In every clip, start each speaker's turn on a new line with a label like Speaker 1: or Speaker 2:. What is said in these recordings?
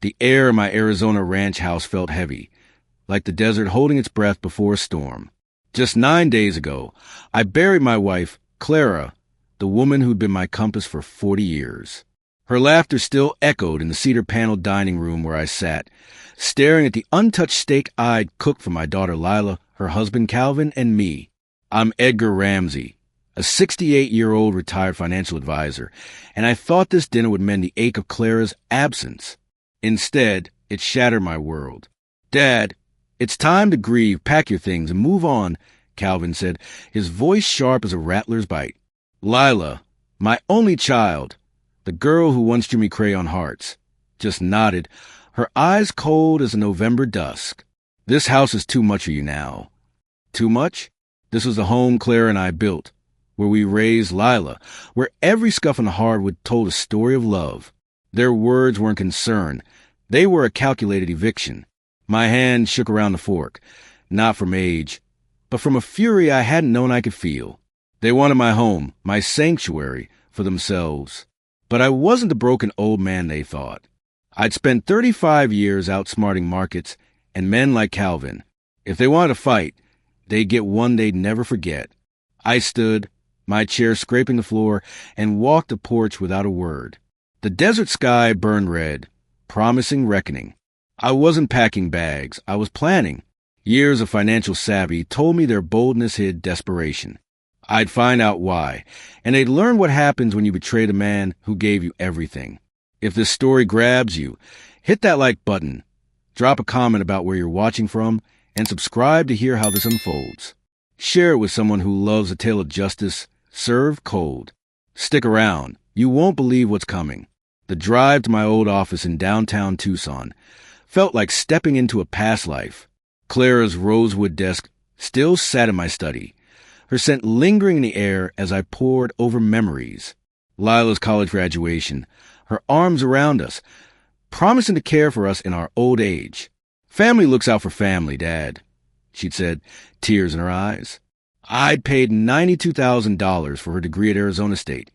Speaker 1: The air in my Arizona ranch house felt heavy, like the desert holding its breath before a storm. Just 9 days ago, I buried my wife, Clara, the woman who'd been my compass for 40 years. Her laughter still echoed in the cedar-paneled dining room where I sat, staring at the untouched steak I'd cooked for my daughter Lila, her husband Calvin, and me. I'm Edgar Ramsey, a 68-year-old retired financial advisor, and I thought this dinner would mend the ache of Clara's absence. Instead, it shattered my world. "Dad, it's time to grieve, pack your things, and move on," Calvin said, his voice sharp as a rattler's bite. Lila, my only child, the girl who once drew me crayon hearts, just nodded, her eyes cold as a November dusk. "This house is too much for you now." Too much? This was the home Clara and I built, where we raised Lila, where every scuff on the hardwood told a story of love. Their words weren't concern. They were a calculated eviction. My hand shook around the fork, not from age, but from a fury I hadn't known I could feel. They wanted my home, my sanctuary, for themselves. But I wasn't the broken old man they thought. I'd spent 35 years outsmarting markets and men like Calvin. If they wanted to fight, they'd get one they'd never forget. I stood, my chair scraping the floor, and walked the porch without a word. The desert sky burned red, promising reckoning. I wasn't packing bags. I was planning. Years of financial savvy told me their boldness hid desperation. I'd find out why, and they'd learn what happens when you betray the man who gave you everything. If this story grabs you, hit that like button, drop a comment about where you're watching from, and subscribe to hear how this unfolds. Share it with someone who loves a tale of justice served cold. Stick around. You won't believe what's coming. The drive to my old office in downtown Tucson felt like stepping into a past life. Clara's rosewood desk still sat in my study, her scent lingering in the air as I pored over memories. Lila's college graduation, her arms around us, promising to care for us in our old age. "Family looks out for family, Dad," she'd said, tears in her eyes. I'd paid $92,000 for her degree at Arizona State.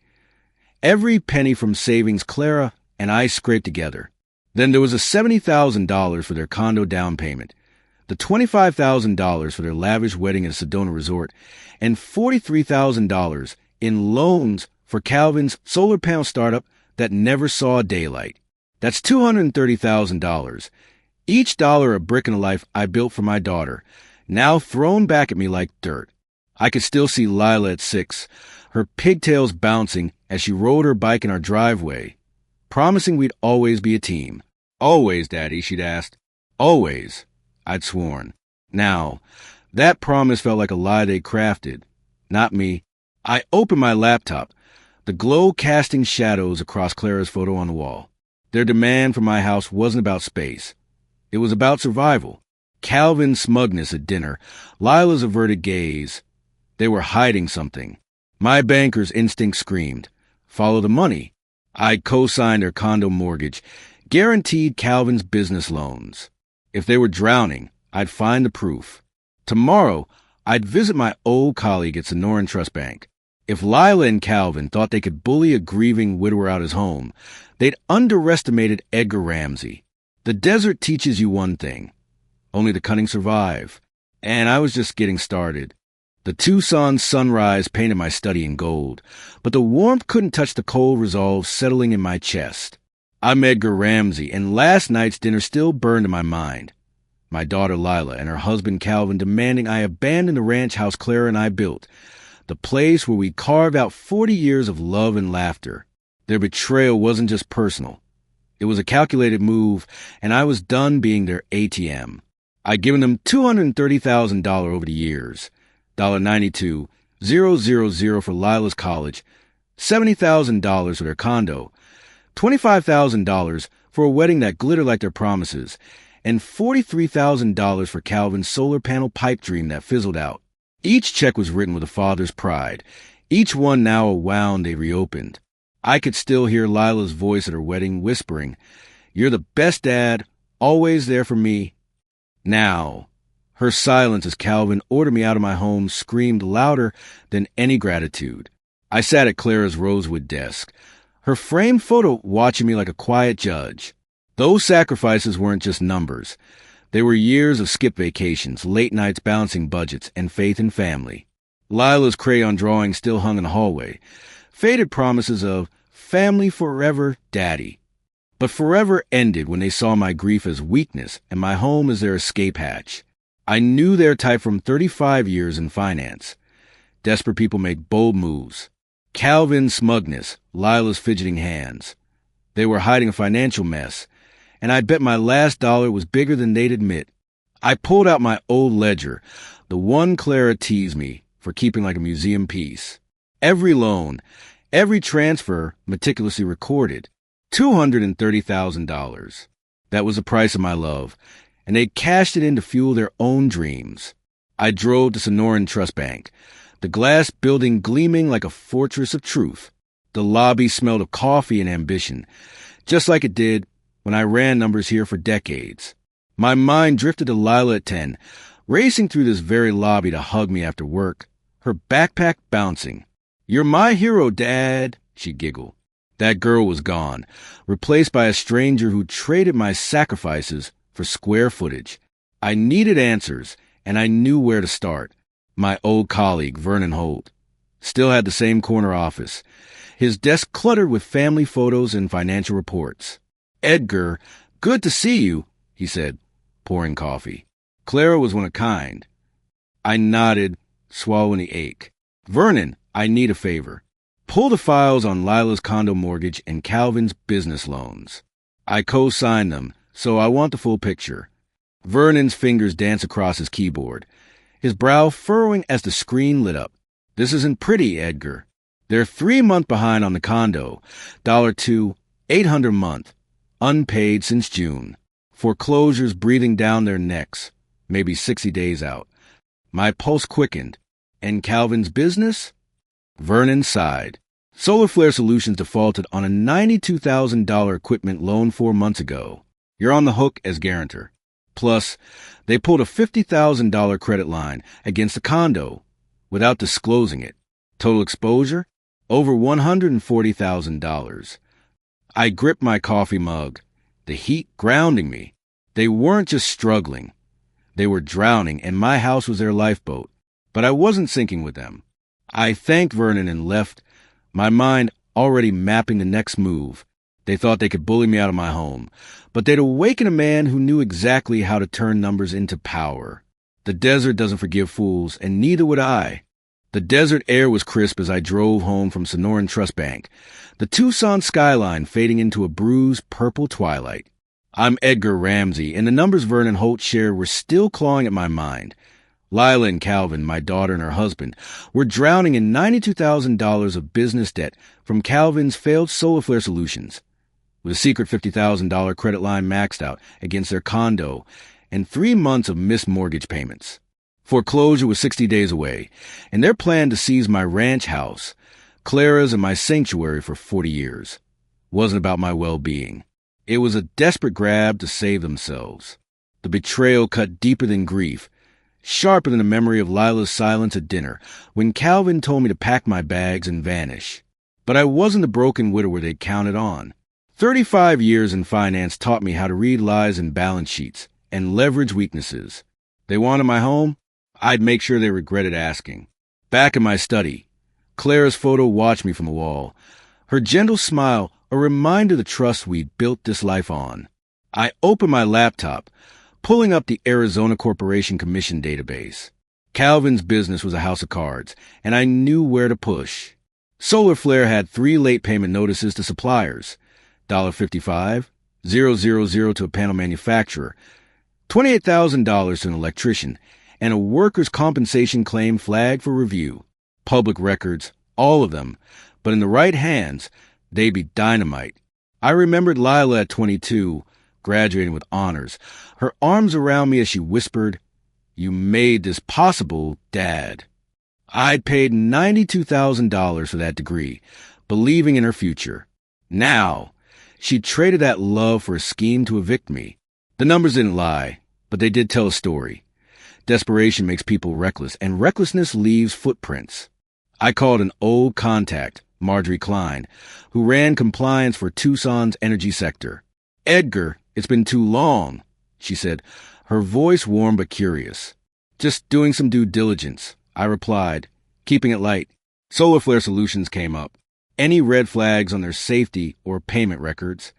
Speaker 1: Every penny from savings Clara and I scraped together. Then there was a $70,000 for their condo down payment, the $25,000 for their lavish wedding at a Sedona resort, and $43,000 in loans for Calvin's solar panel startup that never saw daylight. That's $230,000. Each dollar a brick in the life I built for my daughter, now thrown back at me like dirt. I could still see Lila at 6, her pigtails bouncing as she rode her bike in our driveway, promising we'd always be a team. "Always, Daddy," she'd asked. "Always," I'd sworn. Now, that promise felt like a lie they crafted. Not me. I opened my laptop, the glow casting shadows across Clara's photo on the wall. Their demand for my house wasn't about space. It was about survival. Calvin's smugness at dinner, Lila's averted gaze. They were hiding something. My banker's instinct screamed, "Follow the money." I co-signed their condo mortgage, guaranteed Calvin's business loans. If they were drowning, I'd find the proof. Tomorrow, I'd visit my old colleague at Sonoran Trust Bank. If Lila and Calvin thought they could bully a grieving widower out his home, they'd underestimated Edgar Ramsey. The desert teaches you one thing. Only the cunning survive. And I was just getting started. The Tucson sunrise painted my study in gold, but the warmth couldn't touch the cold resolve settling in my chest. I'm Edgar Ramsey, and last night's dinner still burned in my mind. My daughter Lila and her husband Calvin demanding I abandon the ranch house Clara and I built, the place where we carved out 40 years of love and laughter. Their betrayal wasn't just personal. It was a calculated move, and I was done being their ATM. I'd given them $230,000 over the years, $92,000 for Lila's college, $70,000 for their condo, $25,000 for a wedding that glittered like their promises, and $43,000 for Calvin's solar panel pipe dream that fizzled out. Each check was written with a father's pride, each one now a wound they reopened. I could still hear Lila's voice at her wedding whispering, "You're the best dad, always there for me." Now, her silence as Calvin ordered me out of my home screamed louder than any gratitude. I sat at Clara's rosewood desk, her framed photo watching me like a quiet judge. Those sacrifices weren't just numbers. They were years of skip vacations, late nights balancing budgets, and faith in family. Lila's crayon drawing still hung in the hallway. Faded promises of family forever, daddy. But forever ended when they saw my grief as weakness and my home as their escape hatch. I knew their type from 35 years in finance. Desperate people make bold moves. Calvin's smugness, Lila's fidgeting hands. They were hiding a financial mess, and I bet my last dollar was bigger than they'd admit. I pulled out my old ledger, the one Clara teased me for keeping like a museum piece. Every loan, every transfer meticulously recorded. $230,000. That was the price of my love, and they cashed it in to fuel their own dreams. I drove to Sonoran Trust Bank, the glass building gleaming like a fortress of truth. The lobby smelled of coffee and ambition, just like it did when I ran numbers here for decades. My mind drifted to Lila at 10, racing through this very lobby to hug me after work, her backpack bouncing. "You're my hero, Dad," she giggled. That girl was gone, replaced by a stranger who traded my sacrifices for square footage. I needed answers, and I knew where to start. My old colleague, Vernon Holt, still had the same corner office, his desk cluttered with family photos and financial reports. "Edgar, good to see you," he said, pouring coffee. Clara was one of a kind. I nodded, swallowing the ache. "Vernon, I need a favor. Pull the files on Lila's condo mortgage and Calvin's business loans. I co-signed them, so I want the full picture." Vernon's fingers danced across his keyboard, his brow furrowing as the screen lit up. "This isn't pretty, Edgar. They're 3 months behind on the condo, $2, $800 a month, unpaid since June. Foreclosures breathing down their necks, maybe 60 days out." My pulse quickened. "And Calvin's business?" Vernon sighed. "Solar Flare Solutions defaulted on a $92,000 equipment loan 4 months ago. You're on the hook as guarantor. Plus, they pulled a $50,000 credit line against the condo without disclosing it. Total exposure? Over $140,000. I gripped my coffee mug, the heat grounding me. They weren't just struggling. They were drowning, and my house was their lifeboat. But I wasn't sinking with them. I thanked Vernon and left, my mind already mapping the next move. They thought they could bully me out of my home, but they'd awaken a man who knew exactly how to turn numbers into power. The desert doesn't forgive fools, and neither would I. The desert air was crisp as I drove home from Sonoran Trust Bank, the Tucson skyline fading into a bruised purple twilight. I'm Edgar Ramsey, and the numbers Vernon Holt shared were still clawing at my mind. Lila and Calvin, my daughter and her husband, were drowning in $92,000 of business debt from Calvin's failed Solar Flare Solutions, with a secret $50,000 credit line maxed out against their condo and 3 months of missed mortgage payments. Foreclosure was 60 days away, and their plan to seize my ranch house, Clara's and my sanctuary for 40 years, wasn't about my well-being. It was a desperate grab to save themselves. The betrayal cut deeper than grief, sharper than the memory of Lila's silence at dinner when Calvin told me to pack my bags and vanish. But I wasn't the broken widower they'd counted on. 35 years in finance taught me how to read lies in balance sheets and leverage weaknesses. They wanted my home? I'd make sure they regretted asking. Back in my study, Clara's photo watched me from the wall, her gentle smile a reminder of the trust we'd built this life on. I opened my laptop, pulling up the Arizona Corporation Commission database. Calvin's business was a house of cards, and I knew where to push. Solar Flare had 3 late payment notices to suppliers, $55, $000 to a panel manufacturer, $28,000 to an electrician, and a workers' compensation claim flagged for review. Public records, all of them, but in the right hands, they'd be dynamite. I remembered Lila at 22, graduating with honors, her arms around me as she whispered, "You made this possible, Dad." I'd paid $92,000 for that degree, believing in her future. Now, she traded that love for a scheme to evict me. The numbers didn't lie, but they did tell a story. Desperation makes people reckless, and recklessness leaves footprints. I called an old contact, Marjorie Klein, who ran compliance for Tucson's energy sector. "Edgar, It's been too long, she said, her voice warm but curious. Just doing some due diligence, I replied, keeping it light. Solar Flare Solutions came up. Any red flags on their safety or payment records?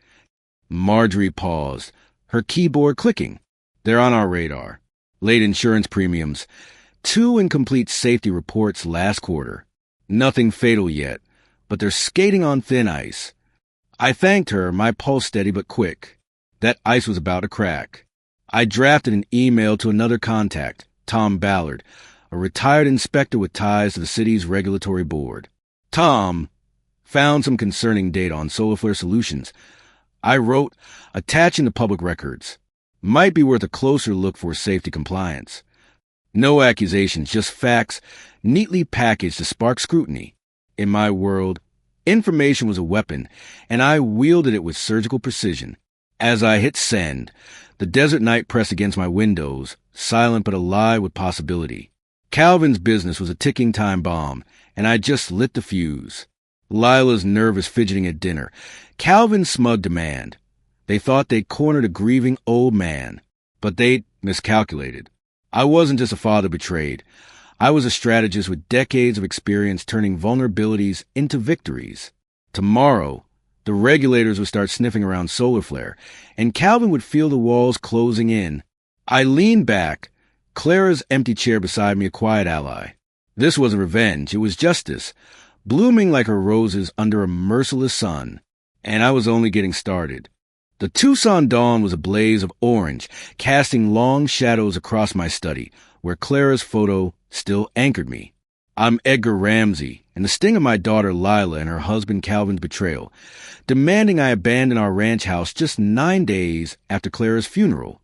Speaker 1: Marjorie paused, her keyboard clicking. They're on our radar. Late insurance premiums. 2 incomplete safety reports last quarter. Nothing fatal yet, but they're skating on thin ice. I thanked her, my pulse steady but quick. That ice was about to crack. I drafted an email to another contact, Tom Ballard, a retired inspector with ties to the city's regulatory board. Tom found some concerning data on Solar Flare Solutions. I wrote, attaching the public records. Might be worth a closer look for safety compliance. No accusations, just facts, neatly packaged to spark scrutiny. In my world, information was a weapon, and I wielded it with surgical precision. As I hit send, the desert night pressed against my windows, silent but alive with possibility. Calvin's business was a ticking time bomb, and I just lit the fuse. Lila's nervous fidgeting at dinner. Calvin's smug demand. They thought they'd cornered a grieving old man, but they'd miscalculated. I wasn't just a father betrayed. I was a strategist with decades of experience turning vulnerabilities into victories. Tomorrow, the regulators would start sniffing around Solar Flare, and Calvin would feel the walls closing in. I leaned back, Clara's empty chair beside me a quiet ally. This wasn't revenge, it was justice, blooming like her roses under a merciless sun. And I was only getting started. The Tucson dawn was a blaze of orange, casting long shadows across my study, where Clara's photo still anchored me. I'm Edgar Ramsey, and the sting of my daughter Lila and her husband Calvin's betrayal, demanding I abandon our ranch house just 9 days after Clara's funeral,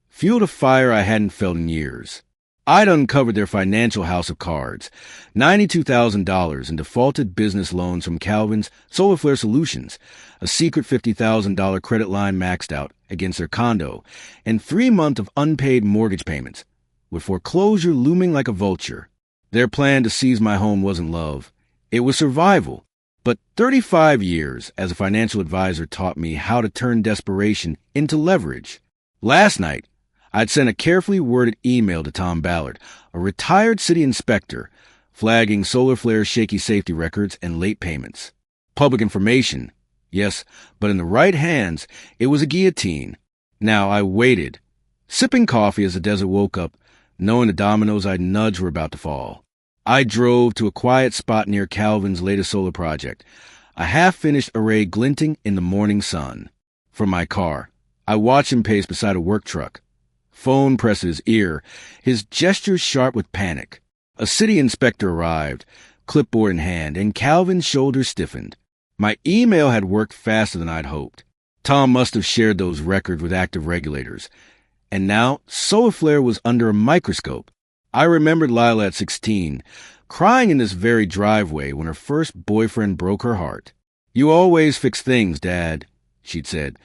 Speaker 1: fueled a fire I hadn't felt in years. I'd uncovered their financial house of cards, $92,000 in defaulted business loans from Calvin's Solar Flare Solutions, a secret $50,000 credit line maxed out against their condo, and 3 months of unpaid mortgage payments, with foreclosure looming like a vulture. Their plan to seize my home wasn't love. It was survival. But 35 years as a financial advisor taught me how to turn desperation into leverage. Last night, I'd sent a carefully worded email to Tom Ballard, a retired city inspector, flagging Solar Flare's shaky safety records and late payments. Public information, yes, but in the right hands, it was a guillotine. Now I waited, sipping coffee as the desert woke up, knowing the dominoes I'd nudged were about to fall. I drove to a quiet spot near Calvin's latest solar project, a half-finished array glinting in the morning sun. From my car, I watched him pace beside a work truck. Phone pressed to his ear, his gestures sharp with panic. A city inspector arrived, clipboard in hand, and Calvin's shoulders stiffened. My email had worked faster than I'd hoped. Tom must have shared those records with active regulators. And now, Solar Flare was under a microscope. I remembered Lila at 16, crying in this very driveway when her first boyfriend broke her heart. "You always fix things, Dad," she'd said,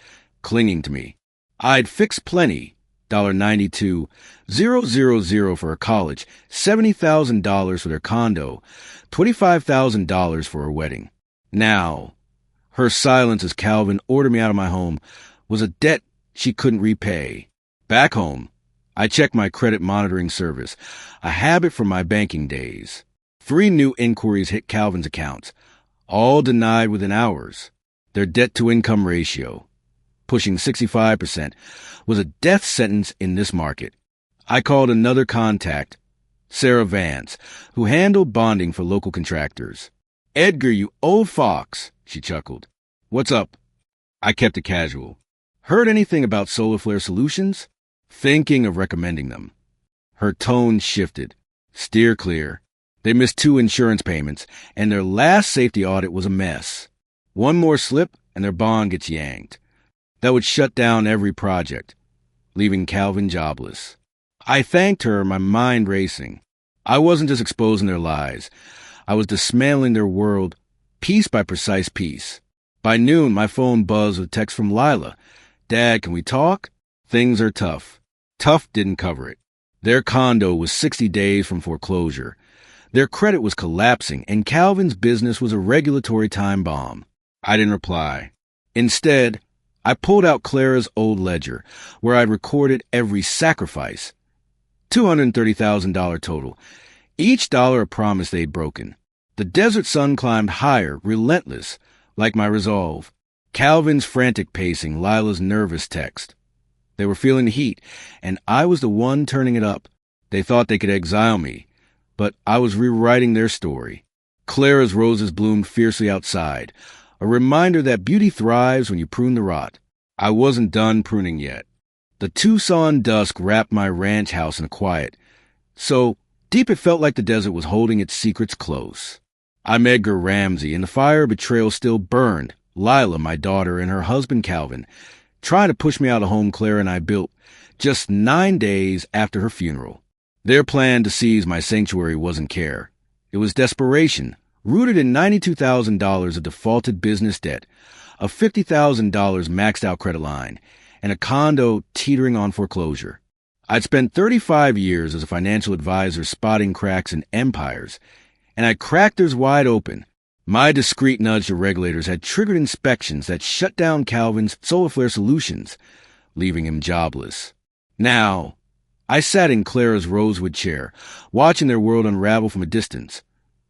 Speaker 1: clinging to me. I'd fixed plenty. $92,000 for her college, $70,000 for their condo, $25,000 for her wedding. Now, her silence as Calvin ordered me out of my home was a debt she couldn't repay. Back home, I checked my credit monitoring service, a habit from my banking days. 3 new inquiries hit Calvin's accounts, all denied within hours. Their debt-to-income ratio, pushing 65%, was a death sentence in this market. I called another contact, Sarah Vance, who handled bonding for local contractors. "Edgar, you old fox," she chuckled. "What's up?" I kept it casual. "Heard anything about Solar Flare Solutions?" Thinking of recommending them. Her tone shifted. "Steer clear. They missed 2 insurance payments, and their last safety audit was a mess. One more slip, and their bond gets yanked. That would shut down every project, leaving Calvin jobless." I thanked her, my mind racing. I wasn't just exposing their lies. I was dismantling their world, piece by precise piece. By noon, my phone buzzed with a text from Lila. "Dad, can we talk? Things are tough." Tough didn't cover it. Their condo was 60 days from foreclosure. Their credit was collapsing, and Calvin's business was a regulatory time bomb. I didn't reply. Instead, I pulled out Clara's old ledger, where I'd recorded every sacrifice. $230,000 total. Each dollar a promise they'd broken. The desert sun climbed higher, relentless, like my resolve. Calvin's frantic pacing, Lila's nervous text. They were feeling the heat, and I was the one turning it up. They thought they could exile me, but I was rewriting their story. Clara's roses bloomed fiercely outside, a reminder that beauty thrives when you prune the rot. I wasn't done pruning yet. The Tucson dusk wrapped my ranch house in a quiet, so deep it felt like the desert was holding its secrets close. I'm Edgar Ramsey, and the fire of betrayal still burned. Lila, my daughter, and her husband Calvin, trying to push me out of home Clara and I built just 9 days after her funeral. Their plan to seize my sanctuary wasn't care. It was desperation, rooted in $92,000 of defaulted business debt, a $50,000 maxed-out credit line, and a condo teetering on foreclosure. I'd spent 35 years as a financial advisor spotting cracks in empires, and I cracked theirs wide open. My discreet nudge to regulators had triggered inspections that shut down Calvin's Solar Flare Solutions, leaving him jobless. Now, I sat in Clara's rosewood chair, watching their world unravel from a distance,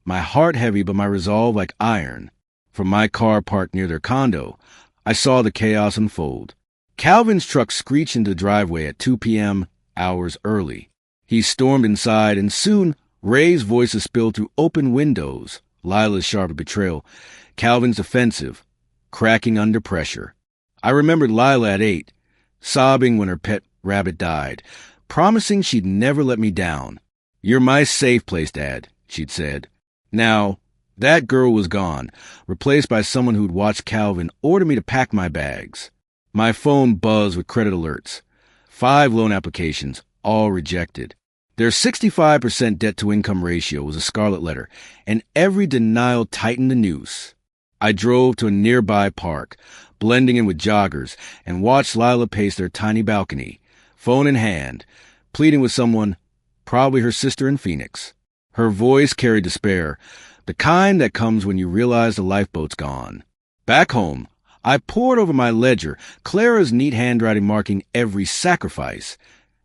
Speaker 1: my heart heavy but my resolve like iron. From my car parked near their condo, I saw the chaos unfold. Calvin's truck screeched into the driveway at 2 p.m., hours early. He stormed inside, and soon Ray's voices spilled through open windows, Lila's sharp betrayal, Calvin's defensive, cracking under pressure. I remembered Lila at 8, sobbing when her pet rabbit died, promising she'd never let me down. "You're my safe place, Dad," she'd said. Now, that girl was gone, replaced by someone who'd watched Calvin order me to pack my bags. My phone buzzed with credit alerts. 5 loan applications, all rejected. Their 65% debt-to-income ratio was a scarlet letter, and every denial tightened the noose. I drove to a nearby park, blending in with joggers, and watched Lila pace their tiny balcony, phone in hand, pleading with someone, probably her sister in Phoenix. Her voice carried despair, the kind that comes when you realize the lifeboat's gone. Back home, I pored over my ledger, Clara's neat handwriting marking every sacrifice.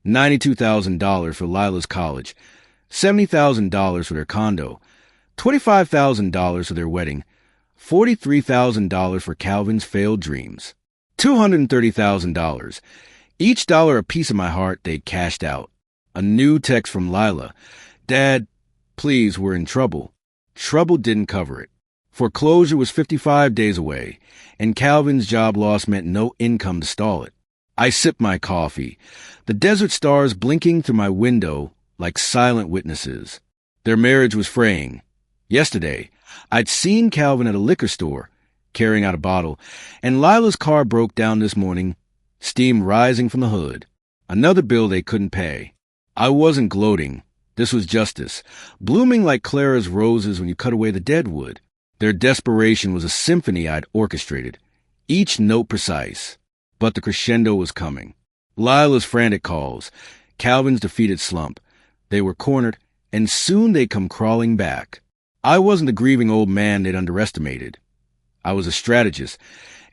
Speaker 1: $92,000 for Lila's college, $70,000 for their condo, $25,000 for their wedding, $43,000 for Calvin's failed dreams, $230,000. Each dollar a piece of my heart they'd cashed out. A new text from Lila. "Dad, please, we're in trouble." Trouble didn't cover it. Foreclosure was 55 days away, and Calvin's job loss meant no income to stall it. I sipped my coffee, the desert stars blinking through my window like silent witnesses. Their marriage was fraying. Yesterday, I'd seen Calvin at a liquor store, carrying out a bottle, and Lila's car broke down this morning, steam rising from the hood. Another bill they couldn't pay. I wasn't gloating. This was justice, blooming like Clara's roses when you cut away the dead wood. Their desperation was a symphony I'd orchestrated, each note precise. But the crescendo was coming. Lila's frantic calls, Calvin's defeated slump. They were cornered, and soon they'd come crawling back. I wasn't the grieving old man they'd underestimated. I was a strategist,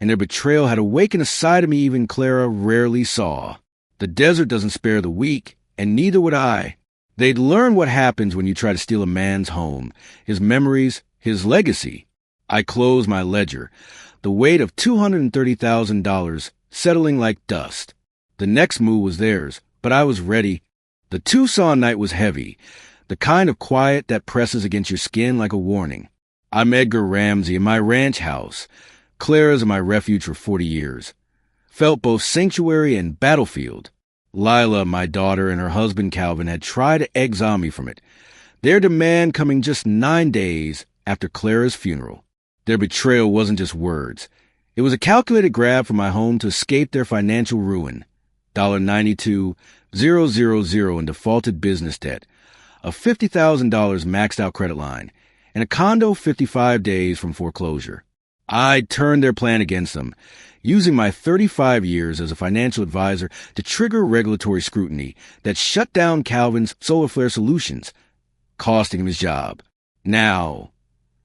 Speaker 1: and their betrayal had awakened a side of me even Clara rarely saw. The desert doesn't spare the weak, and neither would I. They'd learn what happens when you try to steal a man's home, his memories, his legacy. I closed my ledger, the weight of $230,000 settling like dust. The next move was theirs, but I was ready. The Tucson night was heavy, the kind of quiet that presses against your skin like a warning. I'm Edgar Ramsey in my ranch house. Clara's my refuge for 40 years. Felt both sanctuary and battlefield. Lila, my daughter, and her husband Calvin had tried to exile me from it, their demand coming just 9 days after Clara's funeral. Their betrayal wasn't just words. It was a calculated grab for my home to escape their financial ruin. $92,000 in defaulted business debt, a $50,000 maxed out credit line, and a condo 55 days from foreclosure. I turned their plan against them, using my 35 years as a financial advisor to trigger regulatory scrutiny that shut down Calvin's Solar Flare Solutions, costing him his job. Now,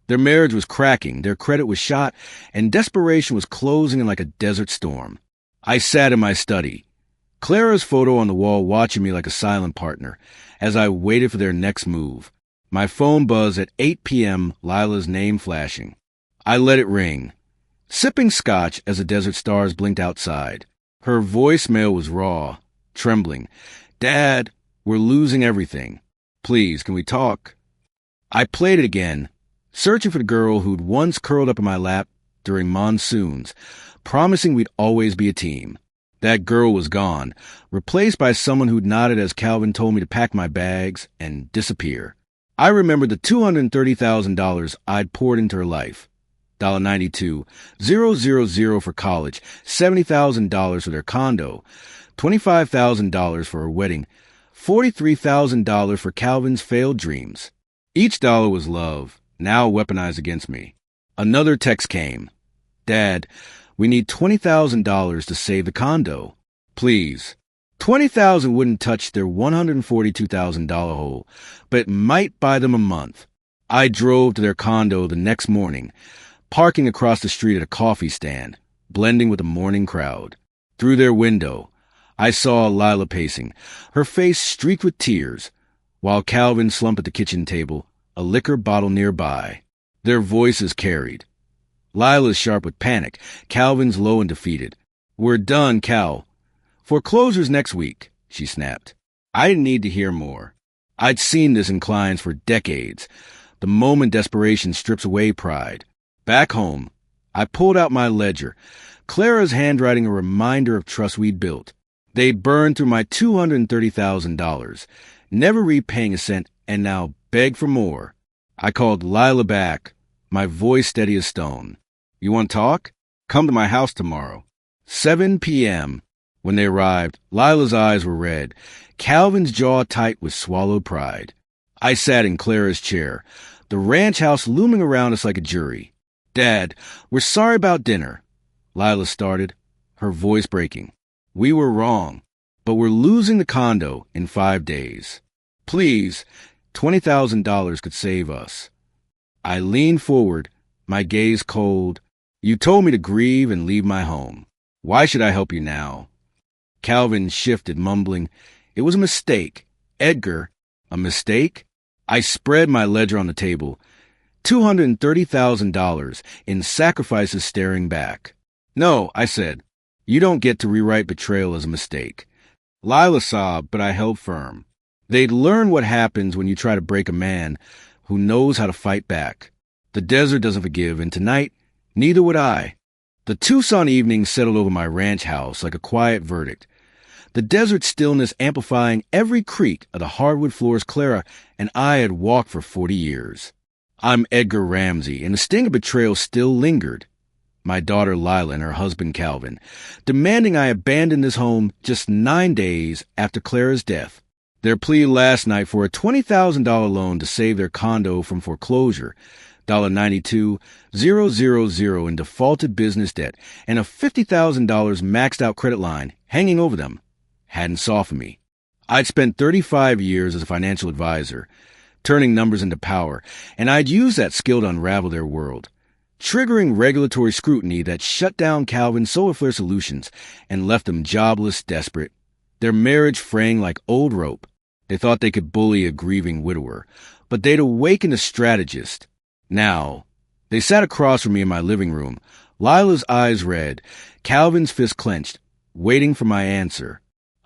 Speaker 1: Their marriage was cracking, their credit was shot, and desperation was closing in like a desert storm. I sat in my study, Clara's photo on the wall watching me like a silent partner, as I waited for their next move. My phone buzzed at 8 p.m., Lila's name flashing. I let it ring, sipping scotch as the desert stars blinked outside. Her voicemail was raw, trembling. "Dad, we're losing everything. Please, can we talk?" I played it again, searching for the girl who'd once curled up in my lap during monsoons, promising we'd always be a team. That girl was gone, replaced by someone who'd nodded as Calvin told me to pack my bags and disappear. I remembered the $230,000 I'd poured into her life. $92, $000 for college, $70,000 for their condo, $25,000 for her wedding, $43,000 for Calvin's failed dreams. Each dollar was love, now weaponized against me. Another text came. "Dad, we need $20,000 to save the condo. Please." $20,000 wouldn't touch their $142,000 hole, but it might buy them a month. I drove to their condo the next morning, parking across the street at a coffee stand, blending with the morning crowd. Through their window, I saw Lila pacing, her face streaked with tears, while Calvin slumped at the kitchen table, a liquor bottle nearby. Their voices carried. Lila's sharp with panic, Calvin's low and defeated. "We're done, Cal. Foreclosure's next week," she snapped. I didn't need to hear more. I'd seen this in clients for decades. The moment desperation strips away pride. Back home, I pulled out my ledger, Clara's handwriting a reminder of trust we'd built. They'd burned through my $230,000, never repaying a cent, and now begged for more. I called Lila back, my voice steady as stone. "You want to talk? Come to my house tomorrow." 7 p.m. When they arrived, Lila's eyes were red, Calvin's jaw tight with swallowed pride. I sat in Clara's chair, the ranch house looming around us like a jury. "Dad, we're sorry about dinner," Lila started, her voice breaking. "We were wrong, but we're losing the condo in 5 days. Please, $20,000 could save us." I leaned forward, my gaze cold. "You told me to grieve and leave my home. Why should I help you now?" Calvin shifted, mumbling, "It was a mistake. Edgar, a mistake?" I spread my ledger on the table, $230,000 in sacrifices staring back. "No," I said. "You don't get to rewrite betrayal as a mistake." Lila sobbed, but I held firm. They'd learn what happens when you try to break a man who knows how to fight back. The desert doesn't forgive, and tonight, neither would I. The Tucson evening settled over my ranch house like a quiet verdict, the desert stillness amplifying every creak of the hardwood floors Clara and I had walked for 40 years. I'm Edgar Ramsey, and the sting of betrayal still lingered. My daughter Lila and her husband Calvin, demanding I abandon this home just 9 days after Clara's death. Their plea last night for a $20,000 loan to save their condo from foreclosure, $92,000 in defaulted business debt, and a $50,000 maxed out credit line hanging over them, hadn't softened me. I'd spent 35 years as a financial advisor, turning numbers into power, and I'd used that skill to unravel their world, triggering regulatory scrutiny that shut down Calvin's Solar Flare Solutions and left them jobless, desperate, their marriage fraying like old rope. They thought they could bully a grieving widower, but they'd awakened a strategist. Now, they sat across from me in my living room, Lila's eyes red, Calvin's fist clenched, waiting for my answer.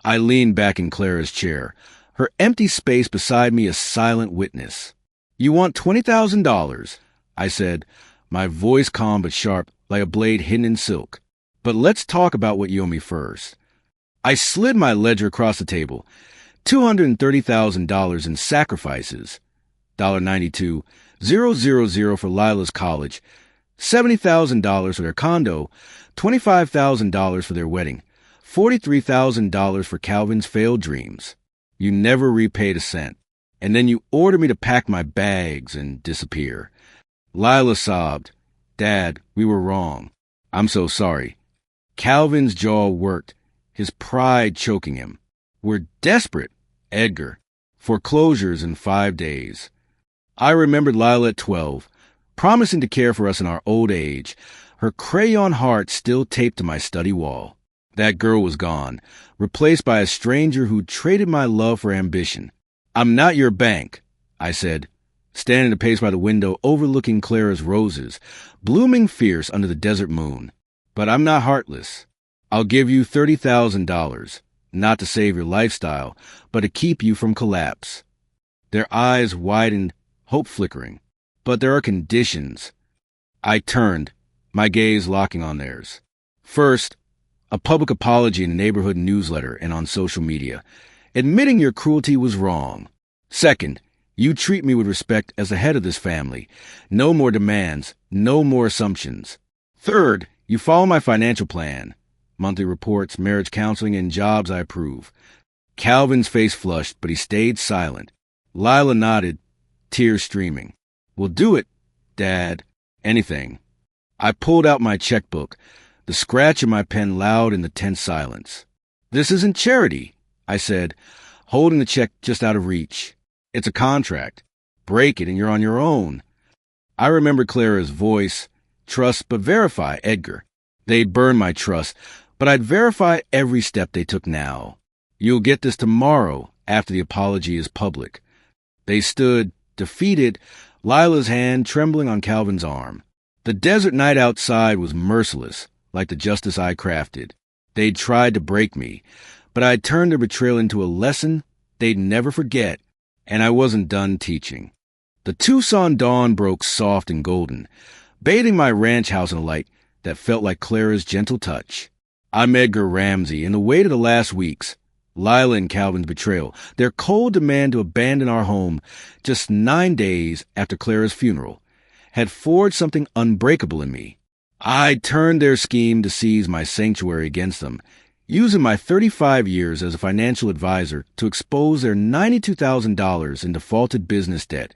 Speaker 1: I leaned back in Clara's chair, her empty space beside me a silent witness. "You want $20,000, I said, my voice calm but sharp, like a blade hidden in silk. "But let's talk about what you owe me first." I slid my ledger across the table, $230,000 in sacrifices, $92,000 for Lila's college, $70,000 for their condo, $25,000 for their wedding, $43,000 for Calvin's failed dreams. You never repaid a cent, and then you ordered me to pack my bags and disappear. Lila sobbed. "Dad, we were wrong. I'm so sorry." Calvin's jaw worked, his pride choking him. "We're desperate, Edgar. Foreclosures in 5 days." I remembered Lila at 12, promising to care for us in our old age, her crayon heart still taped to my study wall. That girl was gone, replaced by a stranger who traded my love for ambition. "I'm not your bank," I said, standing a pace by the window overlooking Clara's roses, blooming fierce under the desert moon. "But I'm not heartless. I'll give you $30,000, not to save your lifestyle, but to keep you from collapse." Their eyes widened, hope flickering. "But there are conditions." I turned, my gaze locking on theirs. "First, a public apology in a neighborhood newsletter and on social media, admitting your cruelty was wrong. Second, you treat me with respect as the head of this family. No more demands, no more assumptions. Third, you follow my financial plan. Monthly reports, marriage counseling, and jobs I approve." Calvin's face flushed, but he stayed silent. Lila nodded, tears streaming. "We'll do it, Dad. Anything." I pulled out my checkbook, the scratch of my pen loud in the tense silence. "This isn't charity," I said, holding the check just out of reach. "It's a contract. Break it and you're on your own." I remembered Clara's voice. "Trust but verify, Edgar." They'd burned my trust, but I'd verify every step they took now. "You'll get this tomorrow after the apology is public." They stood, defeated, Lila's hand trembling on Calvin's arm. The desert night outside was merciless, like the justice I crafted. They'd tried to break me, but I'd turned their betrayal into a lesson they'd never forget, and I wasn't done teaching. The Tucson dawn broke soft and golden, bathing my ranch house in a light that felt like Clara's gentle touch. I'm Edgar Ramsey, and the weight of the last weeks, Lila and Calvin's betrayal, their cold demand to abandon our home just 9 days after Clara's funeral, had forged something unbreakable in me. I turned their scheme to seize my sanctuary against them, using my 35 years as a financial advisor to expose their $92,000 in defaulted business debt,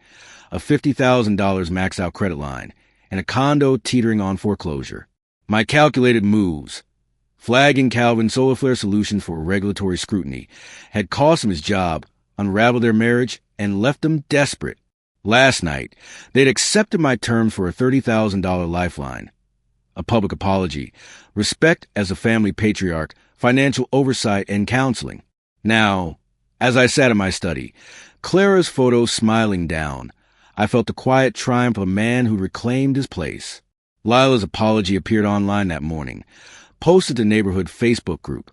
Speaker 1: a $50,000 maxed-out credit line, and a condo teetering on foreclosure. My calculated moves, flagging Calvin's solar flare solutions for regulatory scrutiny, had cost him his job, unraveled their marriage, and left them desperate. Last night, they'd accepted my terms for a $30,000 lifeline, a public apology, respect as a family patriarch, financial oversight, and counseling. Now, as I sat in my study, Clara's photo smiling down, I felt the quiet triumph of a man who reclaimed his place. Lila's apology appeared online that morning, posted to the neighborhood Facebook group.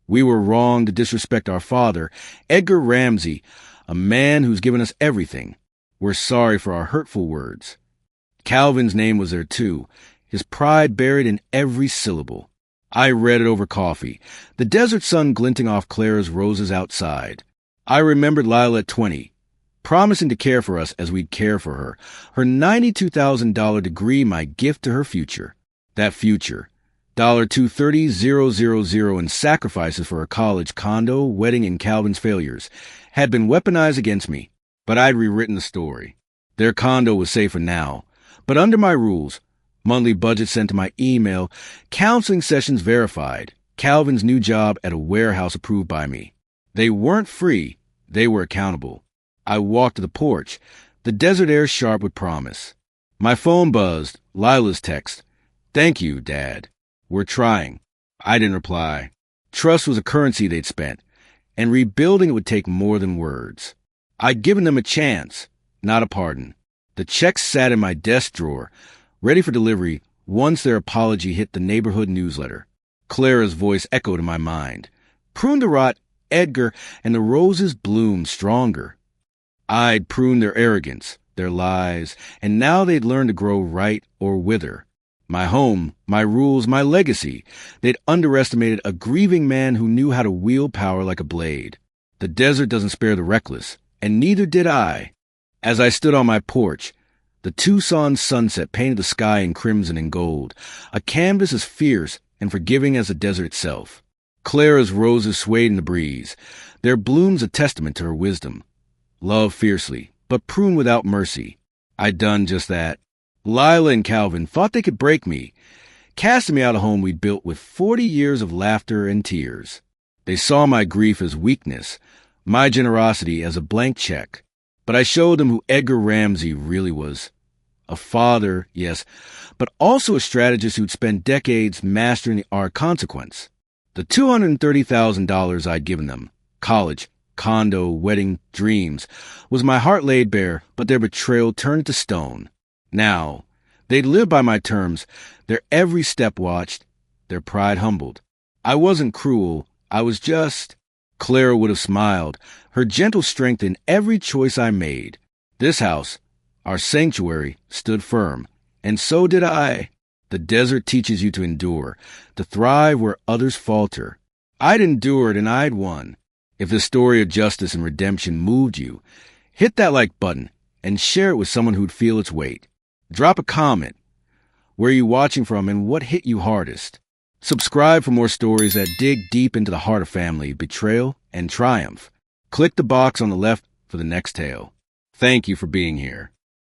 Speaker 1: "We were wrong to disrespect our father, Edgar Ramsey, a man who's given us everything. We're sorry for our hurtful words." Calvin's name was there too, his pride buried in every syllable. I read it over coffee, the desert sun glinting off Clara's roses outside. I remembered Lila at 20, promising to care for us as we'd care for her, her $92,000 degree my gift to her future. That future, $230,000 in sacrifices for a college, condo, wedding, and Calvin's failures, had been weaponized against me, but I'd rewritten the story. Their condo was safer now, but under my rules, monthly budget sent to my email, counseling sessions verified, Calvin's new job at a warehouse approved by me. They weren't free, they were accountable. I walked to the porch, the desert air sharp with promise. My phone buzzed, Lila's text. "Thank you, Dad. We're trying." I didn't reply. Trust was a currency they'd spent, and rebuilding it would take more than words. I'd given them a chance, not a pardon. The check sat in my desk drawer, ready for delivery once their apology hit the neighborhood newsletter. Clara's voice echoed in my mind. "Prune the rot, Edgar, and the roses bloom stronger." I'd pruned their arrogance, their lies, and now they'd learned to grow right or wither. My home, my rules, my legacy. They'd underestimated a grieving man who knew how to wield power like a blade. The desert doesn't spare the reckless, and neither did I. As I stood on my porch, the Tucson sunset painted the sky in crimson and gold, a canvas as fierce and forgiving as the desert itself. Clara's roses swayed in the breeze, their blooms a testament to her wisdom. Love fiercely, but prune without mercy. I'd done just that. Lila and Calvin thought they could break me, casting me out of home we'd built with 40 years of laughter and tears. They saw my grief as weakness, my generosity as a blank check. But I showed them who Edgar Ramsey really was. A father, yes, but also a strategist who'd spent decades mastering the art of consequence. The $230,000 I'd given them, college, condo, wedding, dreams, was my heart laid bare, but their betrayal turned to stone. Now, they'd lived by my terms, their every step watched, their pride humbled. I wasn't cruel, I was just... Clara would have smiled, her gentle strength in every choice I made. This house, our sanctuary, stood firm, and so did I. The desert teaches you to endure, to thrive where others falter. I'd endured and I'd won. If the story of justice and redemption moved you, hit that like button and share it with someone who'd feel its weight. Drop a comment. Where are you watching from and what hit you hardest? Subscribe for more stories that dig deep into the heart of family, betrayal, and triumph. Click the box on the left for the next tale. Thank you for being here.